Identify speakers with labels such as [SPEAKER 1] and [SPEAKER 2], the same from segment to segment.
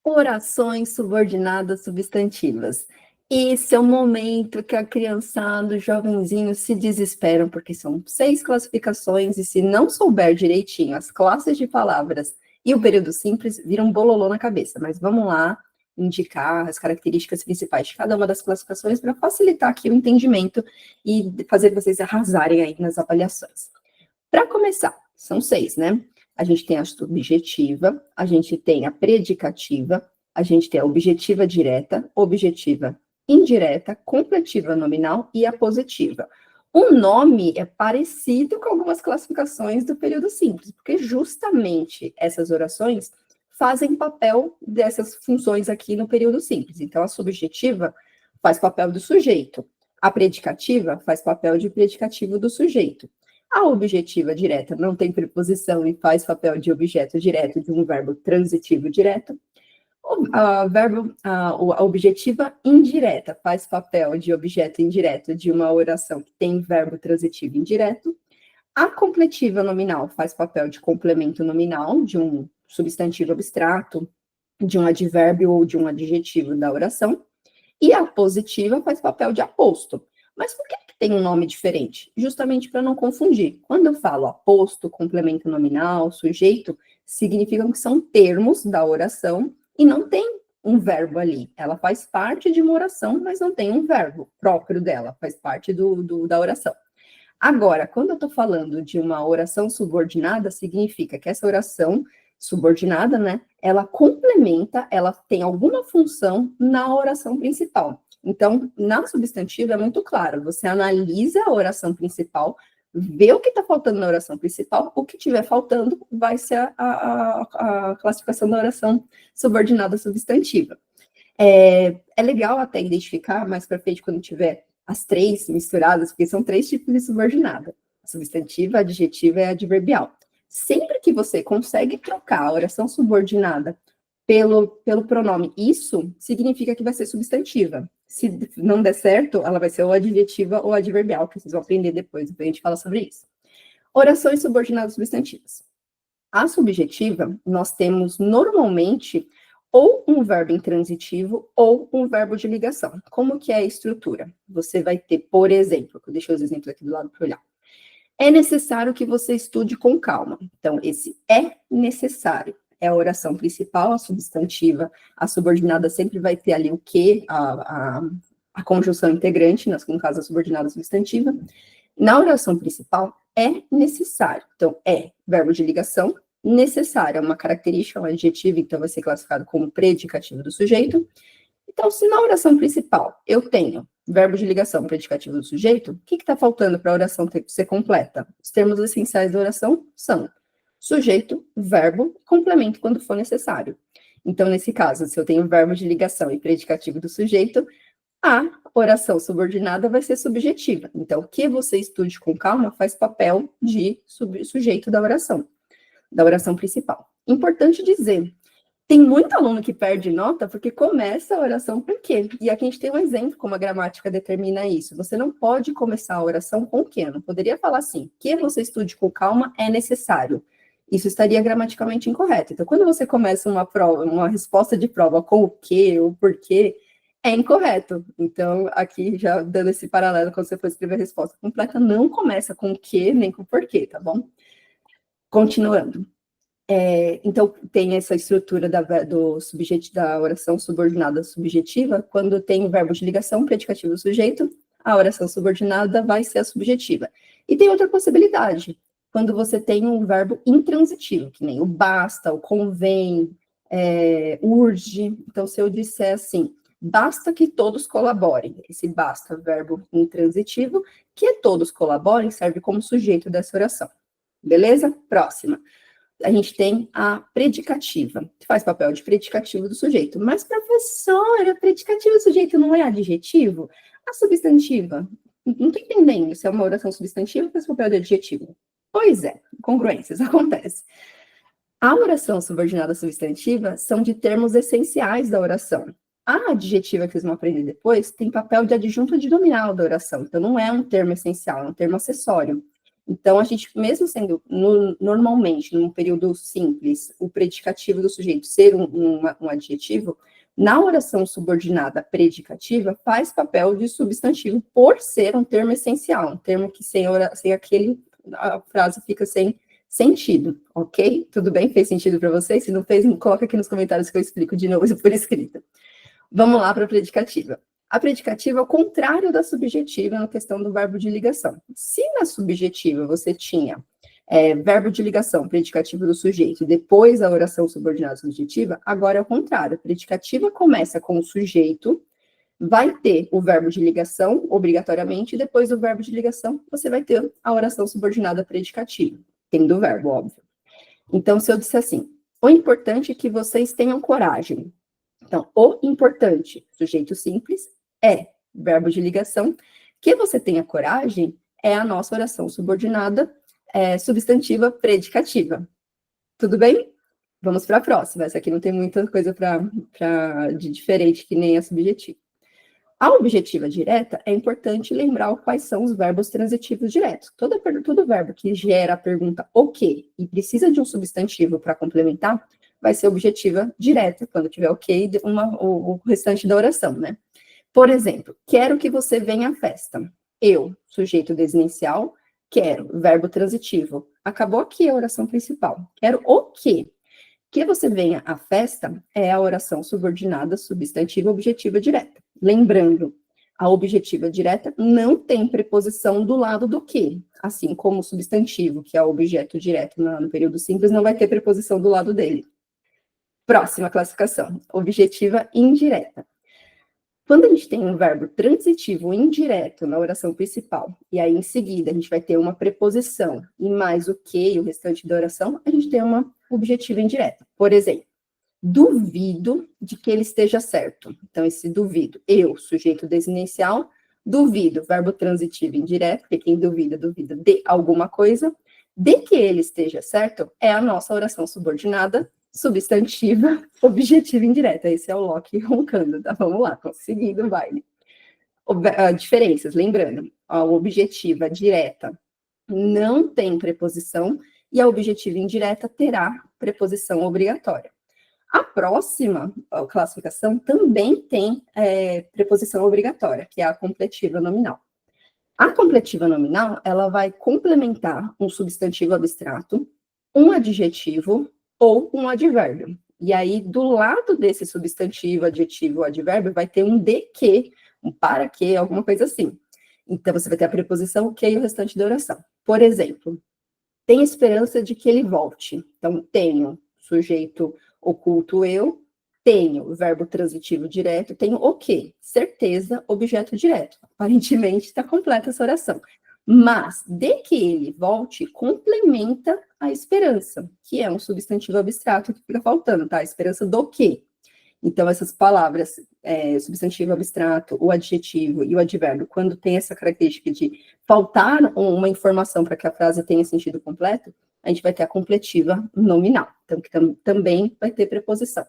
[SPEAKER 1] Orações subordinadas substantivas. Esse é o momento que a criançada, os jovenzinhos se desesperam, porque são 6 classificações, e se não souber direitinho as classes de palavras e o período simples, vira um bololô na cabeça. Mas vamos lá indicar as características principais de cada uma das classificações para facilitar aqui o entendimento e fazer vocês arrasarem aí nas avaliações. Para começar, são 6, né? A gente tem a subjetiva, a gente tem a predicativa, a gente tem a objetiva direta, objetiva indireta, completiva nominal e a positiva. O nome é parecido com algumas classificações do período simples, porque justamente essas orações fazem papel dessas funções aqui no período simples. Então, a subjetiva faz papel do sujeito, a predicativa faz papel de predicativo do sujeito. A objetiva direta não tem preposição e faz papel de objeto direto de um verbo transitivo direto. A objetiva indireta faz papel de objeto indireto de uma oração que tem verbo transitivo indireto. A completiva nominal faz papel de complemento nominal de um substantivo abstrato, de um advérbio ou de um adjetivo da oração. E a positiva faz papel de aposto. Mas por que tem um nome diferente? Justamente para não confundir. Quando eu falo aposto, complemento nominal, sujeito, significam que são termos da oração e não tem um verbo ali. Ela faz parte de uma oração, mas não tem um verbo próprio dela, faz parte da oração. Agora, quando eu estou falando de uma oração subordinada, significa que essa oração subordinada, né, ela complementa, ela tem alguma função na oração principal. Então, na substantiva é muito claro, você analisa a oração principal, vê o que está faltando na oração principal, o que estiver faltando vai ser a classificação da oração subordinada substantiva. É legal até identificar mais para frente quando tiver as 3 misturadas, porque são 3 tipos de subordinada: a substantiva, a adjetiva e a adverbial. Sempre que você consegue trocar a oração subordinada pelo pronome isso, significa que vai ser substantiva. Se não der certo, ela vai ser ou adjetiva ou adverbial, que vocês vão aprender depois a gente fala sobre isso. Orações subordinadas substantivas. A subjetiva, nós temos normalmente ou um verbo intransitivo ou um verbo de ligação. Como que é a estrutura? Você vai ter, por exemplo, deixa os exemplos aqui do lado para olhar. É necessário que você estude com calma. Então, esse é necessário é a oração principal, a substantiva, a subordinada sempre vai ter ali o que, a conjunção integrante, no caso a subordinada substantiva. Na oração principal, é necessário. Então, é verbo de ligação, necessário é uma característica, um adjetivo, então vai ser classificado como predicativo do sujeito. Então, se na oração principal eu tenho verbo de ligação, predicativo do sujeito, o que está faltando para a oração ser completa? Os termos essenciais da oração são sujeito, verbo, complemento quando for necessário. Então, nesse caso, se eu tenho verbo de ligação e predicativo do sujeito, a oração subordinada vai ser subjetiva. Então, o que você estude com calma faz papel de sujeito da oração principal. Importante dizer, tem muito aluno que perde nota porque começa a oração com que. E aqui a gente tem um exemplo como a gramática determina isso. Você não pode começar a oração com o que. Eu não poderia falar assim, que você estude com calma é necessário. Isso estaria gramaticalmente incorreto. Então, quando você começa uma resposta de prova com o que ou porquê, é incorreto. Então, aqui, já dando esse paralelo, quando você for escrever a resposta completa, não começa com o que nem com o porquê, tá bom? Continuando. Então, tem essa estrutura da oração subordinada subjetiva, quando tem o verbo de ligação, predicativo do sujeito, a oração subordinada vai ser a subjetiva. E tem outra possibilidade, quando você tem um verbo intransitivo, que nem o basta, o convém, urge. Então, se eu disser assim, basta que todos colaborem, esse basta, verbo intransitivo, que todos colaborem, serve como sujeito dessa oração. Beleza? Próxima. A gente tem a predicativa, que faz papel de predicativo do sujeito. Mas, professora, predicativo do sujeito não é adjetivo? A substantiva, não estou entendendo se é uma oração substantiva ou faz papel de adjetivo. Pois é, incongruências, acontece. A oração subordinada substantiva são de termos essenciais da oração. A adjetiva que vocês vão aprender depois tem papel de adjunto adnominal da oração, então não é um termo essencial, é um termo acessório. Então, a gente, mesmo sendo normalmente, num período simples, o predicativo do sujeito ser um adjetivo, na oração subordinada predicativa, faz papel de substantivo por ser um termo essencial, um termo que sem aquele, a frase fica sem sentido, ok? Tudo bem? Fez sentido para vocês? Se não fez, coloca aqui nos comentários que eu explico de novo por escrito. Vamos lá para a predicativa. A predicativa é o contrário da subjetiva na questão do verbo de ligação. Se na subjetiva você tinha verbo de ligação, predicativo do sujeito, e depois a oração subordinada subjetiva, agora é o contrário. A predicativa começa com o sujeito, vai ter o verbo de ligação, obrigatoriamente, e depois do verbo de ligação, você vai ter a oração subordinada predicativa, tendo o verbo, óbvio. Então, se eu disser assim, o importante é que vocês tenham coragem. Então, o importante, sujeito simples, é verbo de ligação. Que você tenha coragem é a nossa oração subordinada substantiva predicativa. Tudo bem? Vamos para a próxima. Essa aqui não tem muita coisa de diferente que nem a subjetiva. A objetiva direta é importante lembrar quais são os verbos transitivos diretos. Todo verbo que gera a pergunta o quê e precisa de um substantivo para complementar, vai ser objetiva direta, quando tiver ok, o restante da oração, né? Por exemplo, quero que você venha à festa. Eu, sujeito desinicial, quero, verbo transitivo. Acabou aqui a oração principal. Quero o quê? Que você venha à festa é a oração subordinada, substantiva, objetiva direta. Lembrando, a objetiva direta não tem preposição do lado do que, assim como o substantivo, que é o objeto direto no período simples, não vai ter preposição do lado dele. Próxima classificação, objetiva indireta. Quando a gente tem um verbo transitivo indireto na oração principal, e aí em seguida a gente vai ter uma preposição e mais o que e o restante da oração, a gente tem uma objetiva indireta. Por exemplo, duvido de que ele esteja certo. Então, esse duvido, eu, sujeito desinicial, duvido, verbo transitivo indireto, porque quem duvida, duvida de alguma coisa, de que ele esteja certo, é a nossa oração subordinada, substantiva, objetiva indireta. Esse é o Locke roncando, tá? Vamos lá, seguindo o baile. Diferenças, lembrando, a objetiva direta não tem preposição e a objetiva indireta terá preposição obrigatória. A próxima classificação também tem preposição obrigatória, que é a completiva nominal. A completiva nominal, ela vai complementar um substantivo abstrato, um adjetivo ou um advérbio. E aí, do lado desse substantivo, adjetivo ou advérbio, vai ter um de que, um para que, alguma coisa assim. Então, você vai ter a preposição que e o restante da oração. Por exemplo, tem esperança de que ele volte. Então, tenho sujeito oculto eu, tenho verbo transitivo direto, tenho o quê? Certeza, objeto direto. Aparentemente, está completa essa oração. Mas, de que ele volte, complementa a esperança, que é um substantivo abstrato que fica faltando, tá? A esperança do quê? Então, essas palavras, substantivo abstrato, o adjetivo e o advérbio, quando tem essa característica de faltar uma informação para que a frase tenha sentido completo, a gente vai ter a completiva nominal, então, que também vai ter preposição.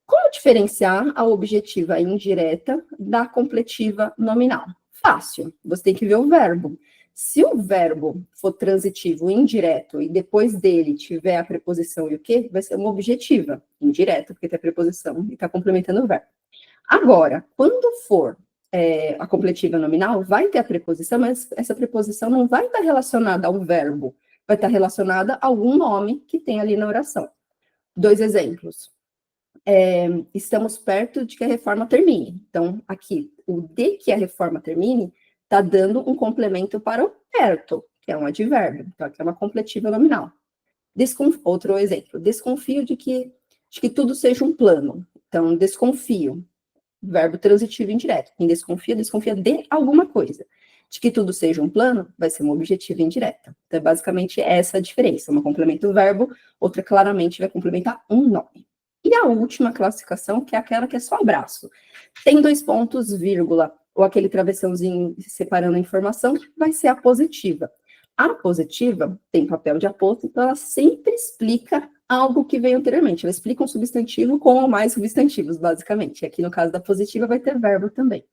[SPEAKER 1] Como diferenciar a objetiva indireta da completiva nominal? Fácil, você tem que ver o verbo. Se o verbo for transitivo indireto e depois dele tiver a preposição e o quê, vai ser uma objetiva indireta, porque tem a preposição e está complementando o verbo. Agora, quando for a completiva nominal, vai ter a preposição, mas essa preposição não vai estar relacionada ao verbo, vai estar relacionada a algum nome que tem ali na oração. 2 exemplos. Estamos perto de que a reforma termine. Então, aqui, o de que a reforma termine está dando um complemento para o perto, que é um advérbio, então aqui é uma completiva nominal. Outro exemplo, desconfio de que tudo seja um plano. Então, desconfio, verbo transitivo indireto. Quem desconfia, desconfia de alguma coisa. De que tudo seja um plano, vai ser uma objetiva indireta. Então, basicamente, essa a diferença. Uma complementa o verbo, outra claramente vai complementar um nome. E a última classificação, que é aquela que é só abraço. Tem 2 pontos, vírgula, ou aquele travessãozinho separando a informação, vai ser a positiva. A positiva tem papel de aposto, então ela sempre explica algo que veio anteriormente. Ela explica um substantivo com ou mais substantivos, basicamente. Aqui no caso da positiva vai ter verbo também.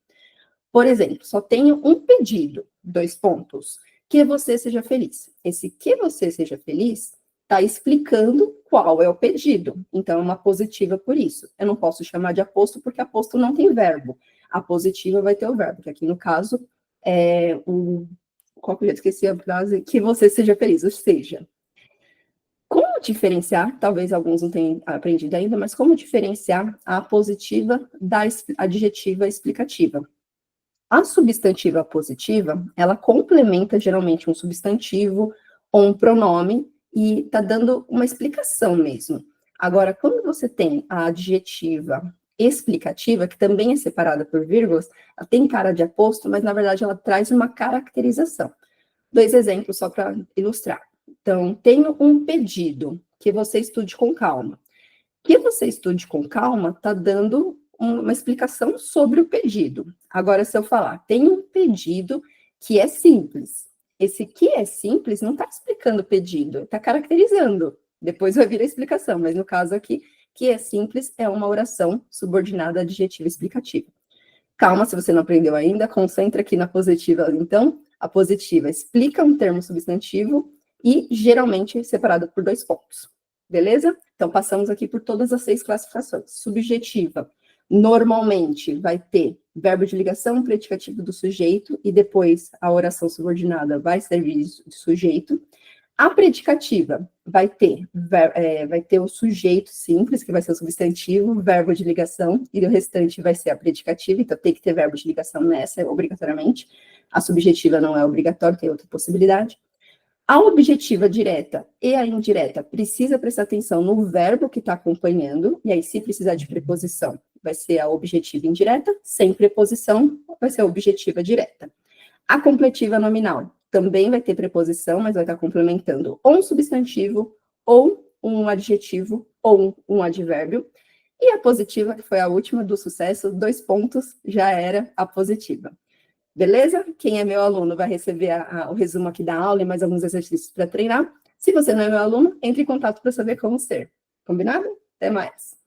[SPEAKER 1] Por exemplo, só tenho um pedido, 2 pontos. Que você seja feliz. Esse que você seja feliz está explicando qual é o pedido. Então, é uma positiva por isso. Eu não posso chamar de aposto, porque aposto não tem verbo. A positiva vai ter o verbo, que aqui no caso é o. Qual que eu esqueci a frase? Que você seja feliz, ou seja, como diferenciar, talvez alguns não tenham aprendido ainda, mas como diferenciar a positiva da adjetiva explicativa? A substantiva positiva, ela complementa geralmente um substantivo ou um pronome e está dando uma explicação mesmo. Agora, quando você tem a adjetiva explicativa, que também é separada por vírgulas, ela tem cara de aposto, mas na verdade ela traz uma caracterização. 2 exemplos só para ilustrar. Então, tenho um pedido, que você estude com calma. Que você estude com calma está dando uma explicação sobre o pedido. Agora, se eu falar, tem um pedido que é simples. Esse que é simples não está explicando o pedido, está caracterizando. Depois vai vir a explicação, mas no caso aqui, que é simples é uma oração subordinada adjetiva explicativa. Calma, se você não aprendeu ainda, concentra aqui na positiva. Então, a positiva explica um termo substantivo e geralmente separado por 2 pontos. Beleza? Então, passamos aqui por todas as 6 classificações. Subjetiva, normalmente vai ter verbo de ligação, predicativo do sujeito, e depois a oração subordinada vai servir de sujeito. A predicativa vai ter o sujeito simples, que vai ser o substantivo, verbo de ligação, e o restante vai ser a predicativa, então tem que ter verbo de ligação nessa, obrigatoriamente. A subjetiva não é obrigatória, tem outra possibilidade. A objetiva direta e a indireta precisa prestar atenção no verbo que está acompanhando, e aí se precisar de preposição, vai ser a objetiva indireta, sem preposição, vai ser a objetiva direta. A completiva nominal também vai ter preposição, mas vai estar complementando ou um substantivo, ou um adjetivo, ou um advérbio. E a positiva, que foi a última do sucesso, 2 pontos, já era a positiva. Beleza? Quem é meu aluno vai receber o resumo aqui da aula e mais alguns exercícios para treinar. Se você não é meu aluno, entre em contato para saber como ser. Combinado? Até mais!